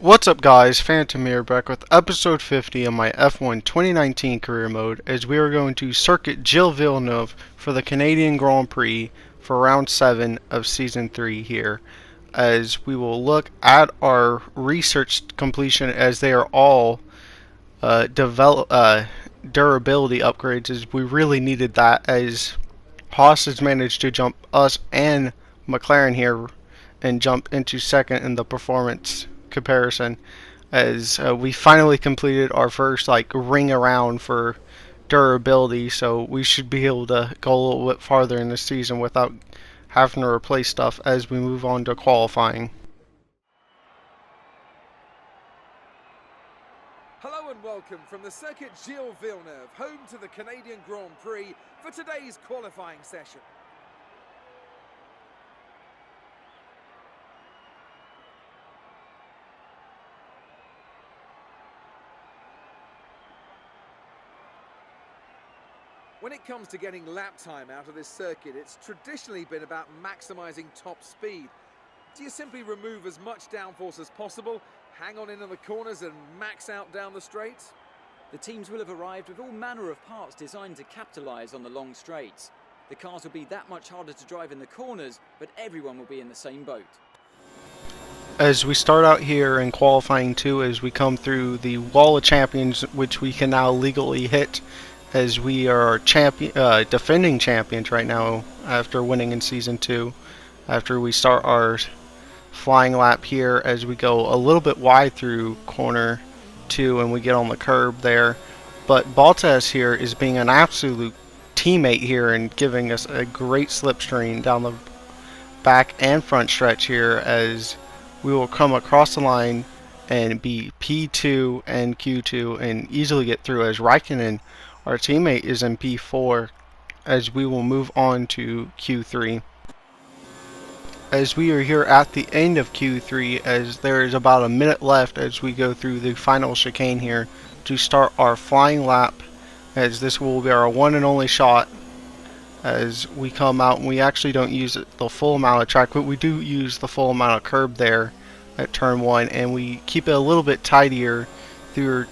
What's up guys, Phantom here back with episode 50 of my F1 2019 career mode as we are going to circuit Gilles Villeneuve for the Canadian Grand Prix for round 7 of season 3 here, as we will look at our research completion as they are all durability upgrades, as we really needed that as Haas has managed to jump us and McLaren here and jump into second in the performance comparison, as we finally completed our first ring around for durability, so we should be able to go a little bit farther in the season without having to replace stuff as we move on to qualifying. Hello and welcome from the circuit Gilles Villeneuve, home to the Canadian Grand Prix for today's qualifying session. When it comes to getting lap time out of this circuit, it's traditionally been about maximising top speed. Do you simply remove as much downforce as possible, hang on in the corners and max out down the straights? The teams will have arrived with all manner of parts designed to capitalise on the long straights. The cars will be that much harder to drive in the corners, but everyone will be in the same boat. As we start out here in qualifying 2, as we come through the wall of champions, which we can now legally hit, as we are defending champions right now after winning in season 2. After we start our flying lap here, as we go a little bit wide through corner 2 and we get on the curb there, but Bottas here is being an absolute teammate here and giving us a great slipstream down the back and front stretch here, as we will come across the line and be P2 and Q2 and easily get through, as Raikkonen, our teammate, is in P4, as we will move on to Q3. As we are here at the end of Q3, as there is about a minute left as we go through the final chicane here to start our flying lap, as this will be our one and only shot as we come out, and we actually don't use the full amount of track, but we do use the full amount of curb there at turn 1, and we keep it a little bit tidier through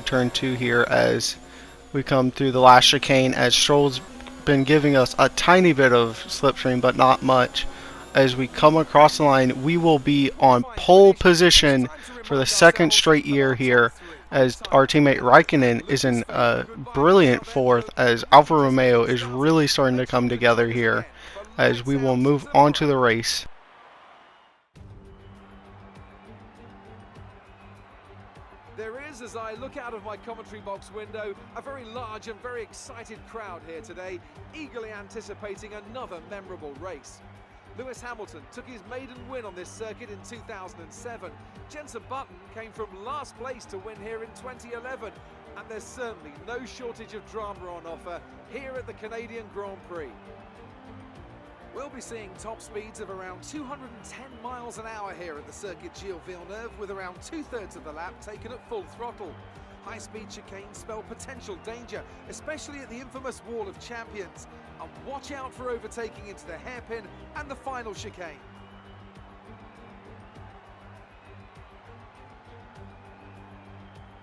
turn 2 here as we come through the last chicane, as Stroll's been giving us a tiny bit of slipstream but not much. As we come across the line, we will be on pole position for the second straight year here, as our teammate Raikkonen is in a brilliant 4th, as Alfa Romeo is really starting to come together here, as we will move on to the race. There is, as I look out of my commentary box window, a very large and very excited crowd here today, eagerly anticipating another memorable race. Lewis Hamilton took his maiden win on this circuit in 2007. Jenson Button came from last place to win here in 2011. And there's certainly no shortage of drama on offer here at the Canadian Grand Prix. We'll be seeing top speeds of around 210 miles an hour here at the circuit Gilles Villeneuve, with around 2/3 of the lap taken at full throttle. High-speed chicanes spell potential danger, especially at the infamous Wall of Champions. And watch out for overtaking into the hairpin and the final chicane.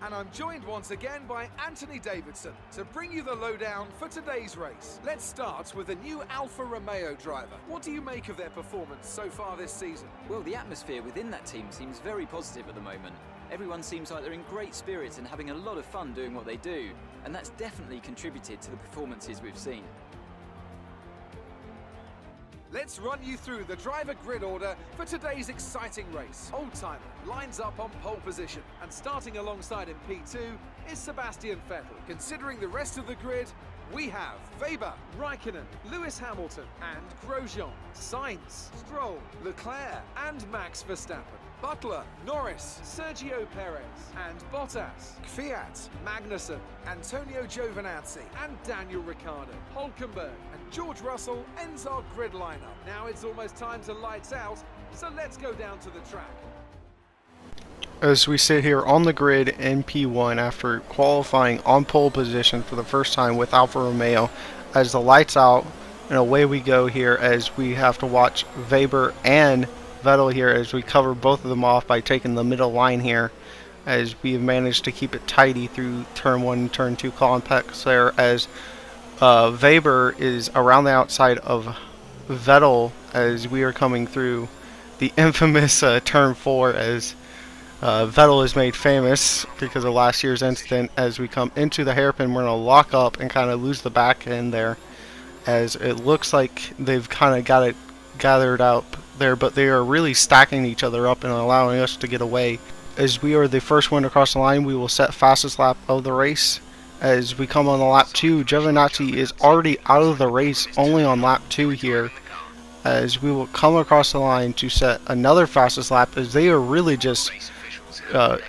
And I'm joined once again by Anthony Davidson to bring you the lowdown for today's race. Let's start with the new Alfa Romeo driver. What do you make of their performance so far this season? Well, the atmosphere within that team seems very positive at the moment. Everyone seems like they're in great spirits and having a lot of fun doing what they do, and that's definitely contributed to the performances we've seen. Let's run you through the driver grid order for today's exciting race. Oldtimer lines up on pole position, and starting alongside in P2 is Sebastian Vettel. Considering the rest of the grid, we have Weber, Raikkonen, Lewis Hamilton and Grosjean, Sainz, Stroll, Leclerc and Max Verstappen, Butler, Norris, Sergio Perez and Bottas, Kvyat, Magnussen, Antonio Giovinazzi and Daniel Ricciardo. Hülkenberg and George Russell ends our grid lineup. Now it's almost time to lights out, so let's go down to the track. As we sit here on the grid in P1 after qualifying on pole position for the first time with Alfa Romeo, as the lights out and away we go here, as we have to watch Weber and Vettel here as we cover both of them off by taking the middle line here, as we have managed to keep it tidy through turn 1 and turn 2 contacts there, as Weber is around the outside of Vettel as we are coming through the infamous turn 4, as Vettel is made famous because of last year's incident. As we come into the hairpin, we're going to lock up and kind of lose the back end there, as it looks like they've kind of got it gathered up there, but they are really stacking each other up and allowing us to get away. As we are the first one across the line, we will set fastest lap of the race. As we come on the lap 2, Giovinazzi is already out of the race, only on lap 2 here, as we will come across the line to set another fastest lap, as they are really just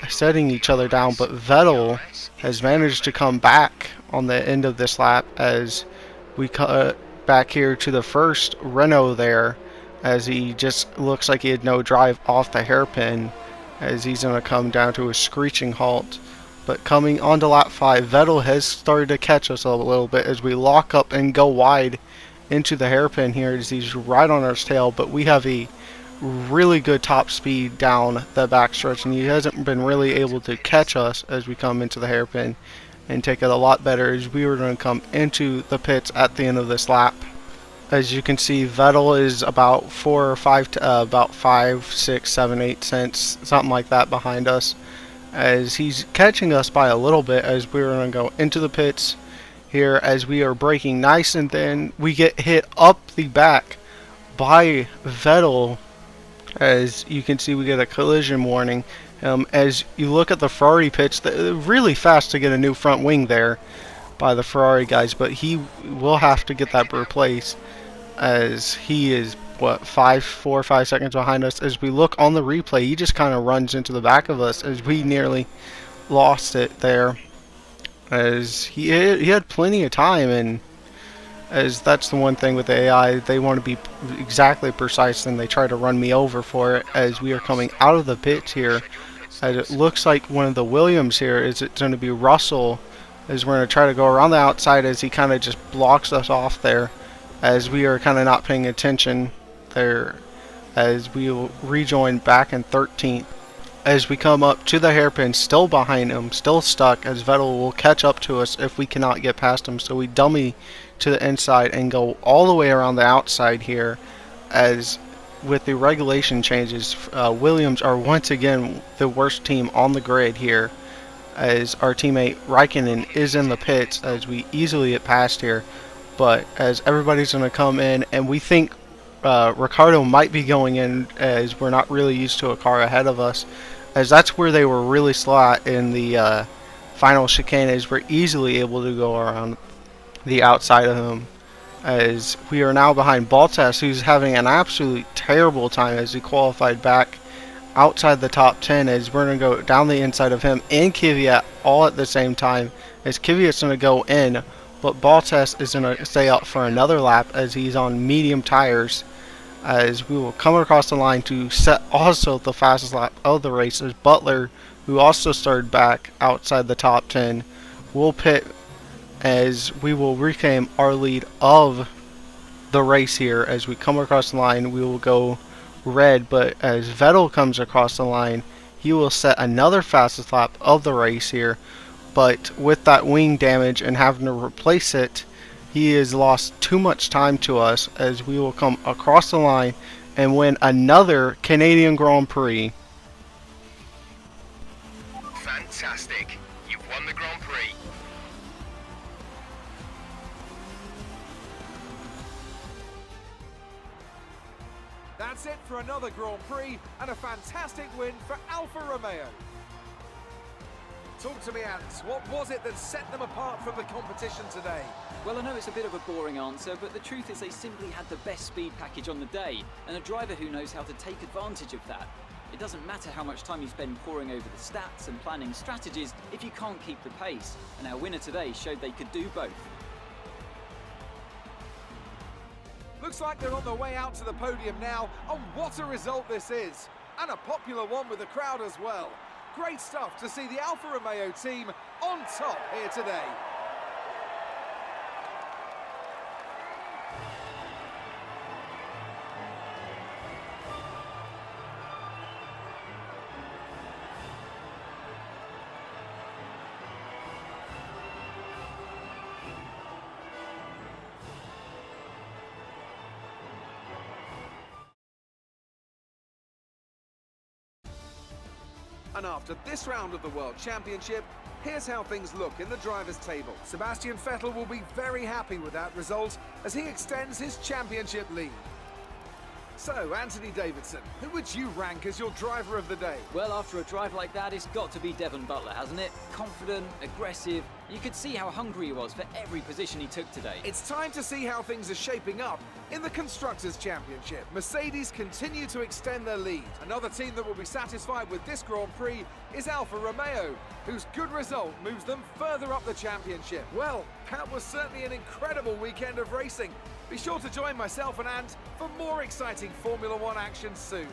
setting each other down. But Vettel has managed to come back on the end of this lap, as we cut back here to the first Renault there, as he just looks like he had no drive off the hairpin, as he's going to come down to a screeching halt. But coming onto lap 5, Vettel has started to catch us a little bit as we lock up and go wide into the hairpin here, as he's right on our tail. But we have a really good top speed down the backstretch, and he hasn't been really able to catch us as we come into the hairpin and take it a lot better, as we were going to come into the pits at the end of this lap. As you can see, Vettel is about 4 or 5, about 5, 6, 7, 8 cents, something like that behind us, as he's catching us by a little bit, as we're going to go into the pits here, as we are braking nice and then we get hit up the back by Vettel. As you can see, we get a collision warning. As you look at the Ferrari pits, they're really fast to get a new front wing there by the Ferrari guys, but he will have to get that replaced, as he is, what, 4 or 5 seconds behind us. As we look on the replay, he just kind of runs into the back of us, as we nearly lost it there, as he had plenty of time. And as that's the one thing with the AI, they want to be exactly precise, and they try to run me over for it. As we are coming out of the pits here, as it looks like one of the Williams here, is it's going to be Russell, as we're going to try to go around the outside, as he kind of just blocks us off there, as we are kind of not paying attention there, as we will rejoin back in 13th. As we come up to the hairpin, still behind him, still stuck, as Vettel will catch up to us if we cannot get past him, so we dummy to the inside and go all the way around the outside here. As with the regulation changes, Williams are once again the worst team on the grid here, as our teammate Raikkonen is in the pits, as we easily get past here. But as everybody's going to come in, and we think Ricciardo might be going in, as we're not really used to a car ahead of us, as that's where they were really slow at in the final chicane, as we're easily able to go around the outside of him, as we are now behind Bottas, who's having an absolute terrible time, as he qualified back outside the top 10, as we're going to go down the inside of him and Kvyat all at the same time, as Kvyat's going to go in, but Bottas is going to stay out for another lap, as he's on medium tires, as we will come across the line to set also the fastest lap of the race, as Butler, who also started back outside the top 10, will pit, as we will reclaim our lead of the race here. As we come across the line, we will go red, but as Vettel comes across the line, he will set another fastest lap of the race here, but with that wing damage and having to replace it, he has lost too much time to us, as we will come across the line and win another Canadian Grand Prix. Fantastic. You've won the Grand Prix. That's it for another Grand Prix and a fantastic win for Alfa Romeo. Talk to me, Ants. What was it that set them apart from the competition today? Well, I know it's a bit of a boring answer, but the truth is they simply had the best speed package on the day, and a driver who knows how to take advantage of that. It doesn't matter how much time you spend poring over the stats and planning strategies if you can't keep the pace, and our winner today showed they could do both. Looks like they're on their way out to the podium now, and what a result this is! And a popular one with the crowd as well. Great stuff to see the Alfa Romeo team on top here today. And after this round of the World Championship, here's how things look in the drivers' table. Sebastian Vettel will be very happy with that result as he extends his championship lead. So, Anthony Davidson, who would you rank as your driver of the day? Well, after a drive like that, it's got to be Devon Butler, hasn't it? Confident, aggressive. You could see how hungry he was for every position he took today. It's time to see how things are shaping up in the Constructors' Championship. Mercedes continue to extend their lead. Another team that will be satisfied with this Grand Prix is Alfa Romeo, whose good result moves them further up the championship. Well, that was certainly an incredible weekend of racing. Be sure to join myself and Ant for more exciting Formula One action soon.